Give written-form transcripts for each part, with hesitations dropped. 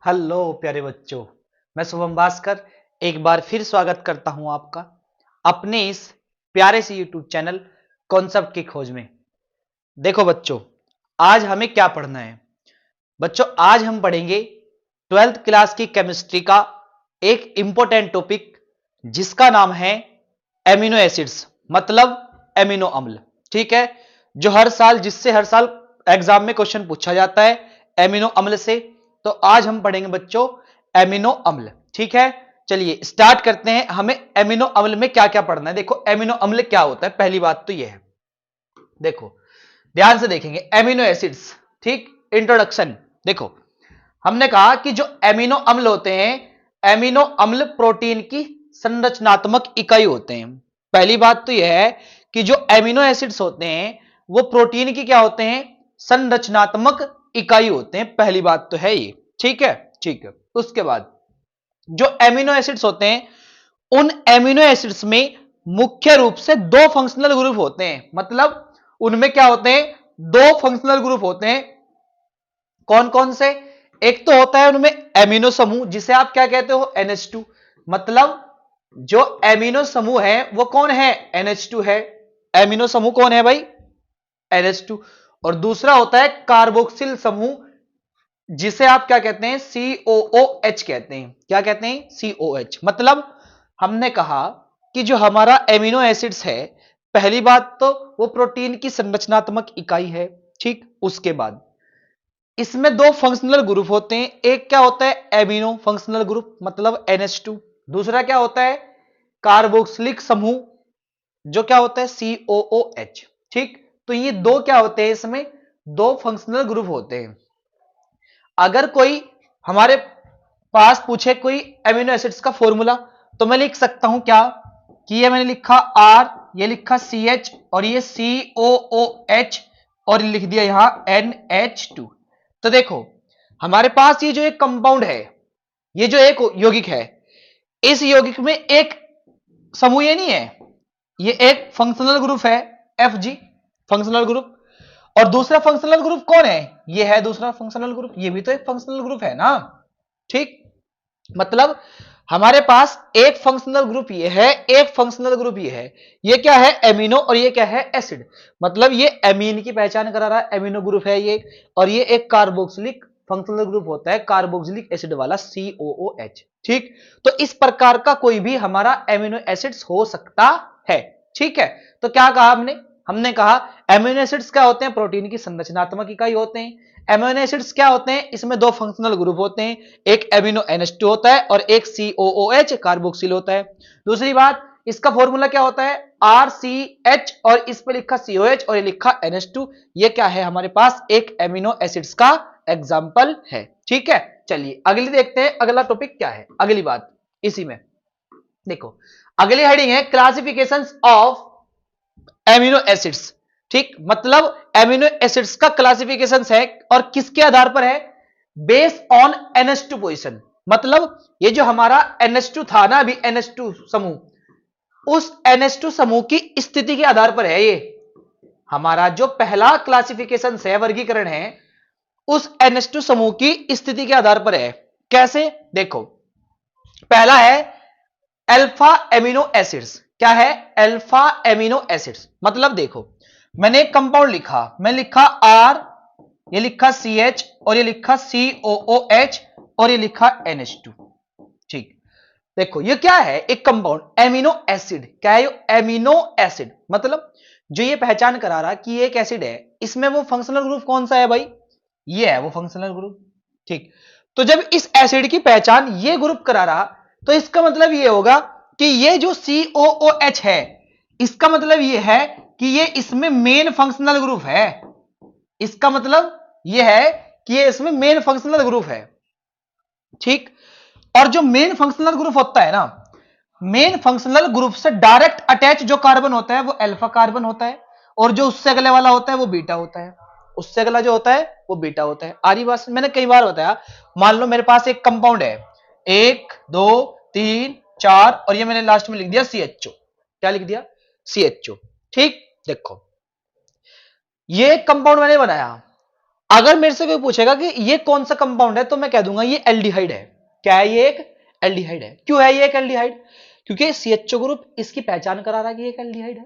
Hello प्यारे बच्चों, मैं शुभम भास्कर एक बार फिर स्वागत करता हूं आपका अपने इस प्यारे से यूट्यूब चैनल कॉन्सेप्ट की खोज में। देखो बच्चों, आज हमें क्या पढ़ना है। बच्चों, आज हम पढ़ेंगे 12th क्लास की केमिस्ट्री का एक इंपॉर्टेंट टॉपिक जिसका नाम है एमिनो एसिड्स, मतलब एमिनो अम्ल। ठीक है, जो जिससे हर साल एग्जाम में क्वेश्चन पूछा जाता है एमिनो अम्ल से। तो आज हम पढ़ेंगे बच्चों एमिनो अम्ल। ठीक है, चलिए स्टार्ट करते हैं। हमें एमिनो अम्ल में क्या क्या पढ़ना है। देखो एमिनो अम्ल क्या होता है, पहली बात तो यह है। देखो ध्यान से देखेंगे एमिनो एसिड्स। ठीक, इंट्रोडक्शन। देखो हमने कहा कि जो एमिनो अम्ल होते हैं, एमिनो अम्ल प्रोटीन की संरचनात्मक इकाई होते हैं। पहली बात तो यह है कि जो एमिनो एसिड्स होते हैं वो प्रोटीन की क्या होते हैं, संरचनात्मक इकाई होते हैं। पहली बात तो है ये। ठीक है, ठीक है। उसके बाद जो एमिनो एसिड्स होते हैं, उन एमिनो एसिड्स में मुख्य रूप से दो फंक्शनल ग्रुप होते हैं। मतलब उनमें क्या होते हैं, दो फंक्शनल ग्रुप होते हैं। कौन कौन से? एक तो होता है उनमें एमिनो समूह, जिसे आप क्या कहते हो, NH2। मतलब जो एमिनो समूह है वो कौन है, NH2 है। एमिनो समूह कौन है भाई, NH2। और दूसरा होता है कार्बोक्सिल समूह, जिसे आप क्या कहते हैं, COOH कहते हैं। क्या कहते हैं, COH। मतलब हमने कहा कि जो हमारा एमिनो एसिड्स है, पहली बात तो वो प्रोटीन की संरचनात्मक इकाई है। ठीक, उसके बाद इसमें दो फंक्शनल ग्रुप होते हैं। एक क्या होता है, एमिनो फंक्शनल ग्रुप, मतलब NH2। दूसरा क्या होता है, कार्बोक्सिलिक समूह, जो क्या होता है, COOH। ठीक, तो ये दो क्या होते हैं, इसमें दो फंक्शनल ग्रुप होते हैं। अगर कोई हमारे पास पूछे कोई एमिनो एसिड्स का फॉर्मूला, तो मैं लिख सकता हूं क्या, कि ये मैंने लिखा R, ये लिखा CH और ये COOH और लिख दिया यहां NH2। तो देखो हमारे पास ये जो एक कंपाउंड है, ये जो एक यौगिक है, इस यौगिक में एक समूह ये नहीं है, ये एक फंक्शनल ग्रुप है, FG फंक्शनल ग्रुप। और दूसरा फंक्शनल ग्रुप कौन है, ये है दूसरा फंक्शनल ग्रुप, ये भी तो एक फंक्शनल ग्रुप है ना। ठीक, मतलब हमारे पास एक फंक्शनल ग्रुप ये है, एक फंक्शनल ग्रुप ये है। ये क्या है, एमिनो, और ये क्या है, एसिड। मतलब ये एमीन की पहचान करा रहा है, एमिनो ग्रुप है ये। और ये एक कार्बोक्सिलिक फंक्शनल ग्रुप होता है, कार्बोक्सिलिक एसिड वाला, COOH। ठीक, तो इस प्रकार का कोई भी हमारा एमिनो एसिड्स हो सकता है। ठीक है, तो क्या कहा हमने, हमने कहा एमिनो एसिड्स क्या होते हैं, प्रोटीन की संरचनात्मक इकाई होते हैं। एमिनो एसिड्स क्या होते हैं, इसमें दो फंक्शनल ग्रुप होते हैं, एक एमिनो NH2 होता है और एक COOH कार्बोक्सिल होता है। दूसरी बात, इसका फॉर्मूला क्या होता है, RCH, और इस पे लिखा COH और ये लिखा NH2। ये क्या है, हमारे पास एक एमिनो एसिड्स का एग्जाम्पल है। ठीक है, चलिए अगली देखते हैं, अगला टॉपिक क्या है, अगली बात इसी में। देखो अगली हेडिंग है क्लासिफिकेशन ऑफ एमिनो एसिड्स। ठीक, मतलब एमिनो एसिड्स का क्लासिफिकेशन है और किसके आधार पर है, बेस्ड ऑन NH2 पोजीशन। मतलब ये जो हमारा NH2 था ना अभी, NH2 समूह, उस NH2 समूह की स्थिति के आधार पर है। ये हमारा जो पहला क्लासिफिकेशन है, वर्गीकरण है, उस NH2 समूह की स्थिति के आधार पर है। कैसे, देखो पहला है अल्फा एमिनो एसिड्स। क्या है, अल्फा एमिनो एसिड्स। मतलब देखो मैंने एक कंपाउंड लिखा, मैं लिखा R, ये लिखा CH और ये लिखा COOH और ये लिखा NH2। ठीक, देखो ये क्या है, एक कंपाउंड एमिनो एसिड। क्या है, एमिनो एसिड। मतलब जो ये पहचान करा रहा कि ये एक एसिड है, इसमें वो फंक्शनल ग्रुप कौन सा है भाई, ये है वो फंक्शनल ग्रुप। ठीक, तो जब इस एसिड की पहचान ये ग्रुप करा रहा, तो इसका मतलब ये होगा कि ये जो COOH है, इसका मतलब ये है कि ये इसमें मेन फंक्शनल ग्रुप है। इसका मतलब ये है कि ये इसमें मेन फंक्शनल ग्रुप है। ठीक, और जो मेन फंक्शनल ग्रुप होता है ना, मेन फंक्शनल ग्रुप से डायरेक्ट अटैच जो कार्बन होता है वो अल्फा कार्बन होता है, और जो उससे अगले वाला होता है वो बीटा होता है। उससे अगला जो होता है वो बीटा होता है। आरी बात मैंने कई बार बताया। मान लो मेरे पास एक कंपाउंड है, 1 2 3 4, और ये मैंने लास्ट में लिख दिया CHO। क्या लिख दिया, CHO। ठीक, देखो ये कंपाउंड मैंने बनाया, अगर मेरे से कोई पूछेगा कि ये कौन सा कंपाउंड है, तो मैं कह दूंगा ये एल्डिहाइड है। क्या है? ये एक एल्डिहाइड है। क्यों है ये एक एल्डिहाइड? क्योंकि CHO ग्रुप इसकी पहचान करा रहा है कि एक एल्डिहाइड है।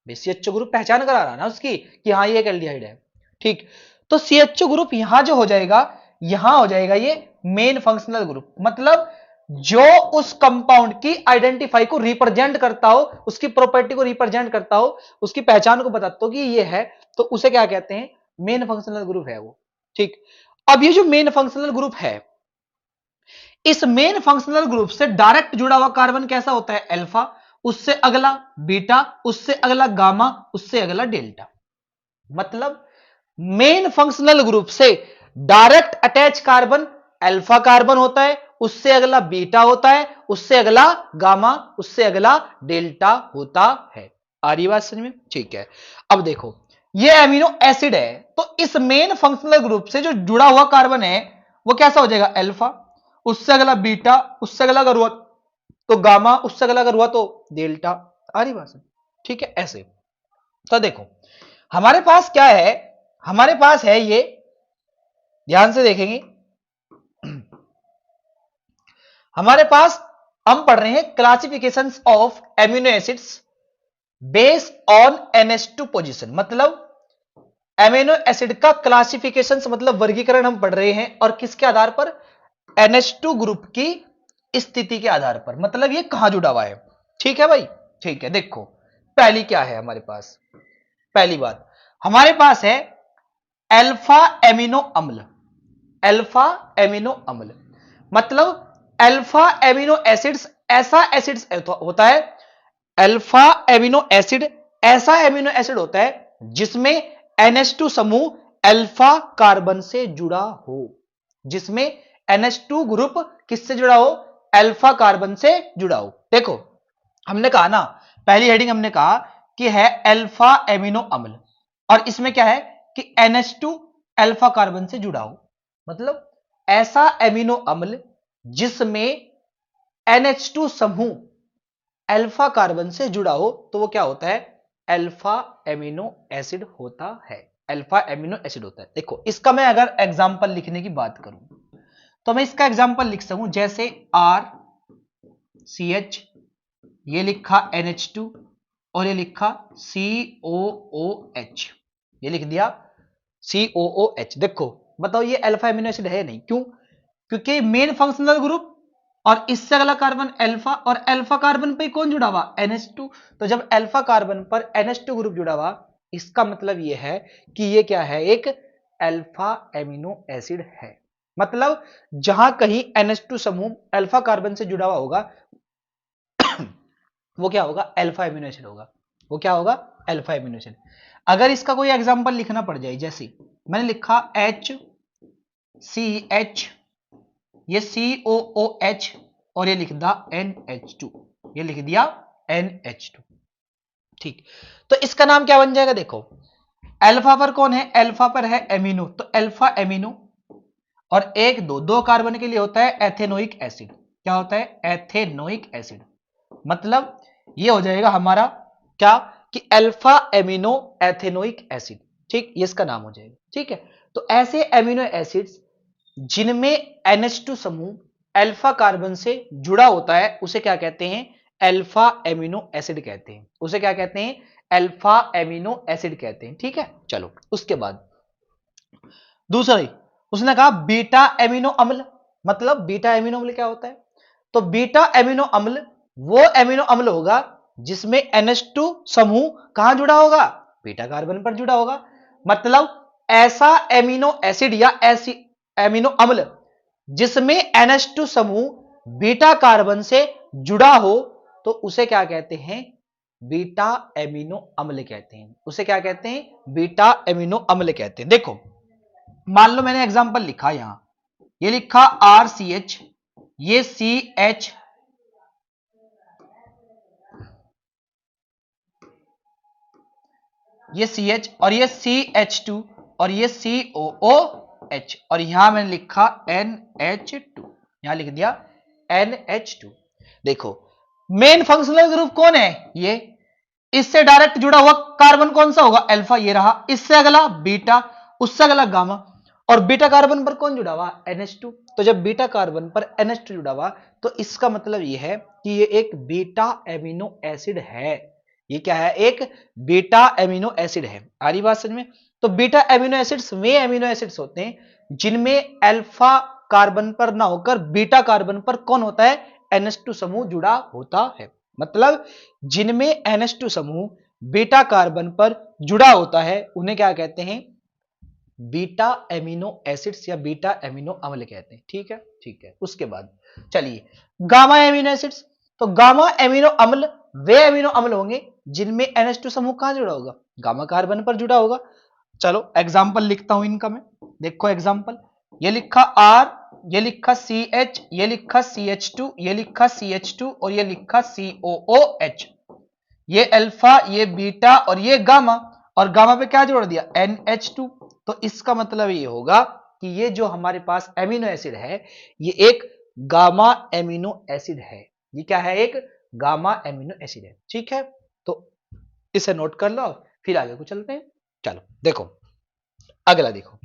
CHO ग्रुप पहचान करा रहा है ना उसकी कि हाँ ये एक एल्डिहाइड है। ठीक, तो CHO ग्रुप यहां जो हो जाएगा, यहां हो जाएगा ये मेन फंक्शनल ग्रुप। मतलब जो उस कंपाउंड की आइडेंटिफाई को रिप्रेजेंट करता हो, उसकी प्रॉपर्टी को रिप्रेजेंट करता हो, उसकी पहचान को बताता हो कि ये है, तो उसे क्या कहते हैं? मेन फंक्शनल ग्रुप है वो। ठीक, अब ये जो मेन फंक्शनल ग्रुप है, इस मेन फंक्शनल ग्रुप से डायरेक्ट जुड़ा हुआ कार्बन कैसा होता है? अल्फा, उससे अगला बीटा, उससे अगला गामा, उससे अगला डेल्टा। मतलब मेन फंक्शनल ग्रुप से direct attach carbon alpha carbon होता है, उससे अगला बीटा होता है, उससे अगला गामा, उससे अगला डेल्टा होता है। आ रही बात समझ में? ठीक है, अब देखो ये एमिनो एसिड है, तो इस मेन फंक्शनल ग्रुप से जो जुड़ा हुआ कार्बन है वो कैसा हो जाएगा? अल्फा, उससे अगला बीटा, उससे अगला अगर हुआ तो गामा, उससे अगला अगर हुआ तो डेल्टा। आ रही बात समझ? ठीक है, ऐसे। तो देखो हमारे पास क्या है, हमारे पास है ये, ध्यान से देखेंगे, हमारे पास हम पढ़ रहे हैं classifications of amino acids based on NH2 position. मतलब एमिनो एसिड का क्लासिफिकेशंस मतलब वर्गीकरण हम पढ़ रहे हैं, और किसके आधार पर? NH2 ग्रुप की स्थिति के आधार पर। मतलब ये कहां जुड़ा हुआ है। ठीक है भाई, ठीक है। देखो पहली क्या है हमारे पास, पहली बात हमारे पास है अल्फा एमिनो अम्ल। अल्फा एमिनो अम्ल मतलब अल्फा एमिनो एसिड्स ऐसा एसिड्स होता है, अल्फा एमिनो एसिड ऐसा एमिनो एसिड होता है जिसमें NH2 समूह अल्फा कार्बन से जुड़ा हो, जिसमें NH2 ग्रुप किससे जुड़ा हो? अल्फा कार्बन से जुड़ा हो। देखो हमने कहा ना, पहली हेडिंग हमने कहा कि है अल्फा एमिनो अम्ल, और इसमें क्या है कि NH2 अल्फा कार्बन से जुड़ा हो। मतलब ऐसा एमिनो अम्ल जिसमें NH2 समूह अल्फा कार्बन से जुड़ा हो, तो वो क्या होता है? अल्फा एमिनो एसिड होता है। अल्फा एमिनो एसिड होता है। देखो इसका मैं अगर एग्जांपल लिखने की बात करूं तो मैं इसका एग्जांपल लिख सकूं, जैसे RCH, ये लिखा NH2 और ये लिखा COOH, ये लिख दिया COOH। देखो बताओ ये अल्फा एमिनो एसिड है? नहीं। क्यों? क्योंकि मेन फंक्शनल ग्रुप और इससे अगला कार्बन अल्फा, और अल्फा कार्बन पे कौन जुड़ा हुआ? NH2। तो जब अल्फा कार्बन पर NH2 ग्रुप जुड़ा हुआ, इसका मतलब यह है कि ये क्या है? एक अल्फा एमिनो एसिड है। मतलब जहां कहीं NH2 समूह अल्फा कार्बन से जुड़ा हुआ होगा वो क्या होगा? अल्फा एमिनो एसिड होगा। वो क्या होगा? Alpha amino acid. अगर इसका कोई एग्जांपल लिखना पड़ जाए, जैसे मैंने लिखा HCH, ये COOH, और ये लिख दिया NH2, ये लिख दिया NH2। ठीक, तो इसका नाम क्या बन जाएगा? देखो अल्फा पर कौन है? अल्फा पर है एमिनो, तो अल्फा एमिनो, और एक दो कार्बन के लिए होता है एथेनोइक एसिड। क्या होता है? Ethanoic acid. मतलब ये हो जाएगा हमारा क्या कि अल्फा एमिनो एथेनोइक एसिड। ठीक, ये इसका नाम हो जाएगा। ठीक है, तो ऐसे एमिनो एसिड्स जिनमें NH2 समूह अल्फा कार्बन से जुड़ा होता है उसे क्या कहते हैं? अल्फा एमिनो एसिड कहते हैं। उसे क्या कहते हैं? अल्फा एमिनो एसिड कहते हैं। ठीक है, चलो उसके बाद दूसरा ही उसने कहा बीटा एमिनो अम्ल। मतलब बीटा एमिनो अम्ल क्या होता है? तो बीटा एमिनो अम्ल वो एमिनो अम्ल होगा जिसमें NH2 समूह कहां जुड़ा होगा? बीटा कार्बन पर जुड़ा होगा। मतलब ऐसा एमिनो एसिड या ऐसी एमिनो अम्ल जिसमें NH2 समूह बीटा कार्बन से जुड़ा हो, तो उसे क्या कहते हैं? बीटा एमिनो अम्ल कहते हैं। उसे क्या कहते हैं? बीटा एमिनो अम्ल कहते हैं। देखो मान लो मैंने एग्जांपल लिखा, यहां ये लिखा RCH, ये CH, ये CH, और ये CH2, और ये COOH, और यहां मैंने लिखा NH2, यहां लिख दिया NH2। देखो मेन फंक्शनल ग्रुप कौन है? ये। इससे डायरेक्ट जुड़ा हुआ कार्बन कौन सा होगा? अल्फा, ये रहा। इससे अगला बीटा, उससे अगला गामा। और बीटा कार्बन पर कौन जुड़ा हुआ? NH2। तो जब बीटा कार्बन पर NH2 जुड़ा हुआ तो इसका मतलब ये है कि ये एक बीटा एमिनो एसिड है। ये क्या है? एक बीटा एमिनो एसिड है। आ रही बात समझ में? तो बीटा एमिनो एसिड्स वे एमिनो एसिड्स होते हैं जिनमें अल्फा कार्बन पर ना होकर बीटा कार्बन पर कौन होता है? NH2 समूह जुड़ा होता है। मतलब जिनमें NH2 समूह बीटा कार्बन पर जुड़ा होता है उन्हें क्या कहते हैं? बीटा एमिनो एसिड्स या बीटा एमिनो अम्ल कहते हैं। ठीक है, ठीक है। उसके बाद चलिए गामा एमिनो एसिड्स। तो गामा एमिनो अम्ल वे एमिनो अम्ल होंगे जिनमें NH2 समूह कहां जुड़ा होगा? गामा कार्बन पर जुड़ा होगा। चलो एग्जाम्पल लिखता हूं इनका मैं। देखो एग्जाम्पल, ये लिखा R, ये लिखा CH, ये लिखा CH2, ये लिखा CH2 और ये लिखा COOH। ये अल्फा, ये बीटा और ये गामा। और गामा पे क्या जोड़ दिया? NH2। तो इसका मतलब ये होगा कि ये जो हमारे पास एमिनो एसिड है ये एक गामा एमिनो एसिड है। ये क्या है? एक गामा एमिनो एसिड है। ठीक है, तो इसे नोट कर लो, फिर आगे को चलते हैं। चलो देखो अगला देखो।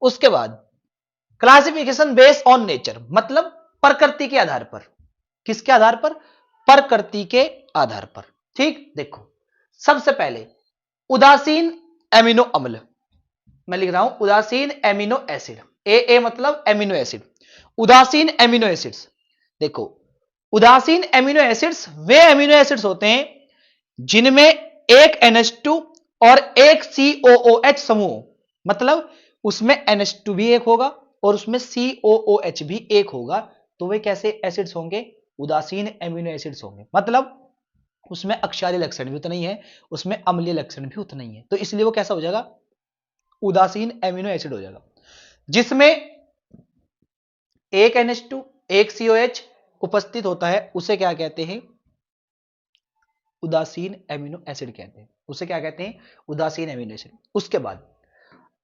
उसके बाद क्लासिफिकेशन बेस्ड ऑन नेचर, मतलब प्रकृति के आधार पर। किसके आधार पर? प्रकृति के आधार पर। ठीक, देखो सबसे पहले उदासीन एमिनो अम्ल, मैं लिख रहा हूं उदासीन एमिनो एसिड। ए मतलब एमिनो एसिड, उदासीन एमिनो एसिड्स। देखो उदासीन एमिनो एसिड्स वे एमिनो एसिड्स होते हैं जिनमें एक NH2 और एक COOH समूह, मतलब उसमें NH2 भी एक होगा और उसमें COOH भी एक होगा। तो वे कैसे एसिड्स होंगे? उदासीन एमिनो एसिड्स होंगे। मतलब उसमें अक्षारीय लक्षण भी उतना ही है, उसमें अम्लीय लक्षण भी उतना ही है। तो इसलिए वो कैसा हो जाएगा? उदासीन एमिनो एसिड हो जाएगा। जिसमें एक NH2 एक COH उपस्थित होता है उसे क्या कहते हैं? उदासीन एमिनो एसिड कहते हैं। उसे क्या कहते हैं? उदासीन एमिनो एसिड। उसके बाद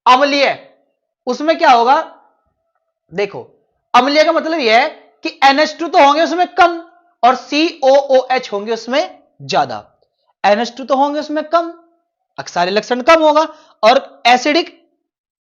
अम्लीय, उसमें क्या होगा? देखो अम्लीय का मतलब यह है कि NH2 तो होंगे उसमें कम और COOH होंगे उसमें ज्यादा। NH2 तो होंगे उसमें कम, अक्षारीय लक्षण कम होगा, और एसिडिक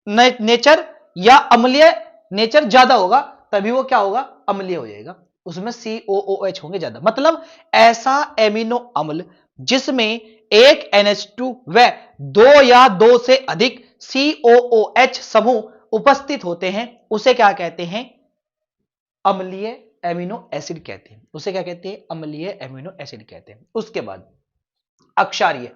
नेचर या अम्लीय नेचर ज्यादा होगा, तभी वो क्या होगा? अम्लीय हो जाएगा। उसमें COOH होंगे ज्यादा। मतलब ऐसा एमिनो अम्ल जिसमें एक NH2 व दो या दो से अधिक COOH समूह उपस्थित होते हैं उसे क्या कहते हैं? अम्लीय एमिनो एसिड कहते हैं। उसे क्या कहते हैं? अम्लीय एमिनो एसिड कहते हैं। उसके बाद अक्षारीय,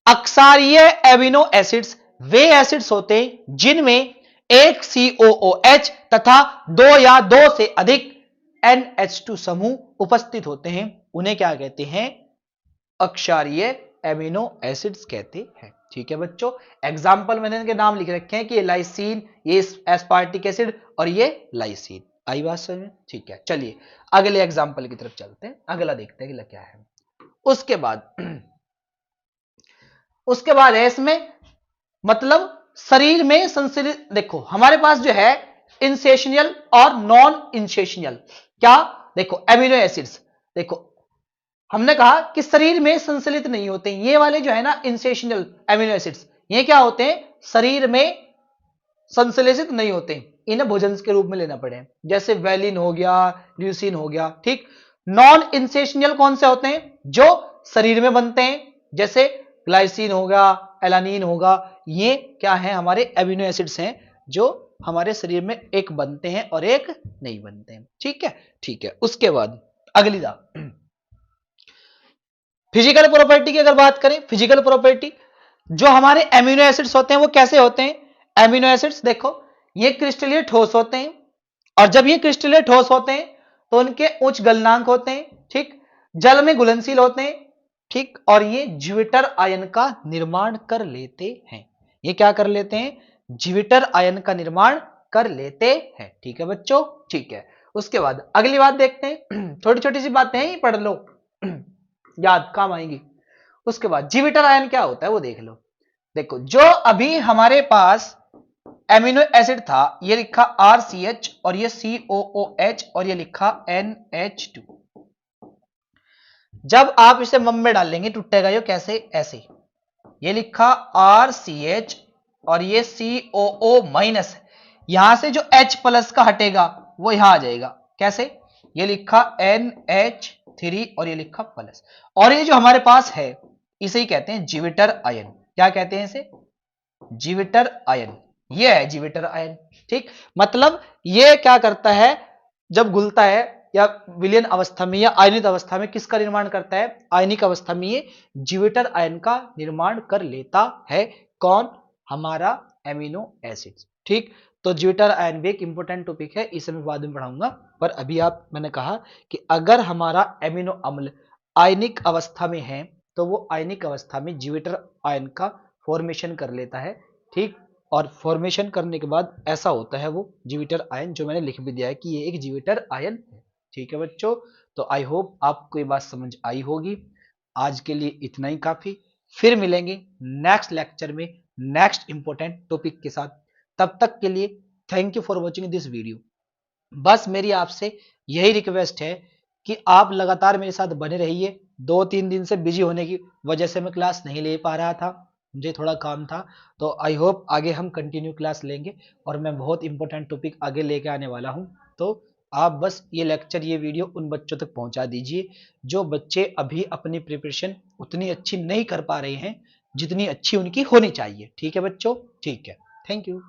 अक्षारीय एमिनो एसिड्स वे एसिड्स होते हैं जिनमें एक COOH तथा दो या दो से अधिक NH2 समूह उपस्थित होते हैं। उन्हें क्या कहते हैं? अक्षारीय एमिनो एसिड्स कहते हैं। ठीक है बच्चों, एग्जाम्पल मैंने इनके नाम लिख रखे हैं कि ये लाइसीन, ये एस्पार्टिक एसिड और ये लाइसीन। आई बात समझ में? ठीक है, चलिए अगले एग्जाम्पल की तरफ चलते हैं। अगला देखते हैं कि क्या है। उसके बाद है इसमें मतलब शरीर में संश्लेषित। देखो हमारे पास जो है इंसेशनियल और नॉन इंसेशनियल, क्या? देखो एमिनो एसिड्स, देखो हमने कहा कि शरीर में संश्लेषित नहीं होते। ये वाले जो है ना इंसेशनियल एमिनो एसिड्स, ये क्या होते हैं? शरीर में संश्लेषित नहीं होते, इन्हें भोजन के रूप में लेना पड़े, जैसे वैलिन हो गया, ल्यूसीन हो गया। ठीक, नॉन इंसेशनियल कौन से होते हैं? जो शरीर में बनते हैं, जैसे ग्लाइसिन हो गया, एलानिन होगा। ये क्या है? हमारे एमिनो एसिड्स हैं जो हमारे शरीर में एक बनते हैं और एक नहीं बनते हैं। ठीक है, ठीक है। उसके बाद अगली फिजिकल प्रॉपर्टी की अगर बात करें, फिजिकल प्रॉपर्टी जो हमारे एमिनो एसिड्स होते हैं वो कैसे होते हैं? एमिनो एसिड्स देखो ये क्रिस्टलीय ठोस होते हैं, और जब ये क्रिस्टलीय ठोस होते हैं तो उनके उच्च गलनांक होते हैं। ठीक, जल में घुलनशील होते हैं। ठीक, और ये ज्विटर आयन का निर्माण कर लेते हैं। ये क्या कर लेते हैं? ज्विटर आयन का निर्माण कर लेते हैं। ठीक है बच्चों, ठीक है। उसके बाद अगली बात देखते हैं। छोटी छोटी सी बातें हैं, ये पढ़ लो, याद काम आएंगी। उसके बाद ज्विटर आयन क्या होता है वो देख लो। देखो जो अभी हमारे पास एमिनो एसिड था, ये लिखा RCH और ये COOH और ये लिखा NH2। जब आप इसे मम में डालेंगे टूटेगा ये कैसे? ऐसे। ये लिखा RCH और ये COO माइनस, यहां से जो H प्लस का हटेगा वो यहां आ जाएगा। कैसे? ये लिखा NH3 और ये लिखा प्लस, और ये जो हमारे पास है इसे ही कहते हैं जिविटर आयन। क्या कहते हैं इसे? जिविटर आयन। ये है जिविटर आयन। ठीक, मतलब ये क्या करता है, जब घुलता है या विलयन अवस्था में या आयनित अवस्था में किसका निर्माण करता है? आयनिक अवस्था में ये जिविटर आयन का निर्माण कर लेता है। कौन? हमारा एमिनो एसिड। ठीक, तो जिविटर आयन भी एक इंपॉर्टेंट टॉपिक है, इसे मैं बाद में पढ़ाऊंगा। पर अभी मैंने कहा कि अगर हमारा एमिनो अम्ल आयनिक अवस्था में है तो वो आयनिक अवस्था में जिविटर आयन का फॉर्मेशन कर लेता है। ठीक, और फॉर्मेशन करने के बाद ऐसा होता है वो जिविटर आयन, जो मैंने लिख भी दिया है कि ये एक जिविटर आयन है। ठीक है बच्चों, तो आई होप आपको ये बात समझ आई होगी। आज के लिए इतना ही काफी, फिर मिलेंगे नेक्स्ट लेक्चर में नेक्स्ट इंपॉर्टेंट टॉपिक के साथ। तब तक के लिए thank you for watching this video. बस मेरी आपसे यही रिक्वेस्ट है कि आप लगातार मेरे साथ बने रहिए। 2-3 दिन से बिजी होने की वजह से मैं क्लास नहीं ले पा रहा था, मुझे थोड़ा काम था, तो आई होप आगे हम कंटिन्यू क्लास लेंगे और मैं बहुत इंपॉर्टेंट टॉपिक आगे लेके आने वाला हूं। तो आप बस ये लेक्चर, ये वीडियो उन बच्चों तक पहुंचा दीजिए जो बच्चे अभी अपनी प्रिपरेशन उतनी अच्छी नहीं कर पा रहे हैं जितनी अच्छी उनकी होनी चाहिए। ठीक है बच्चों? ठीक है, थैंक यू।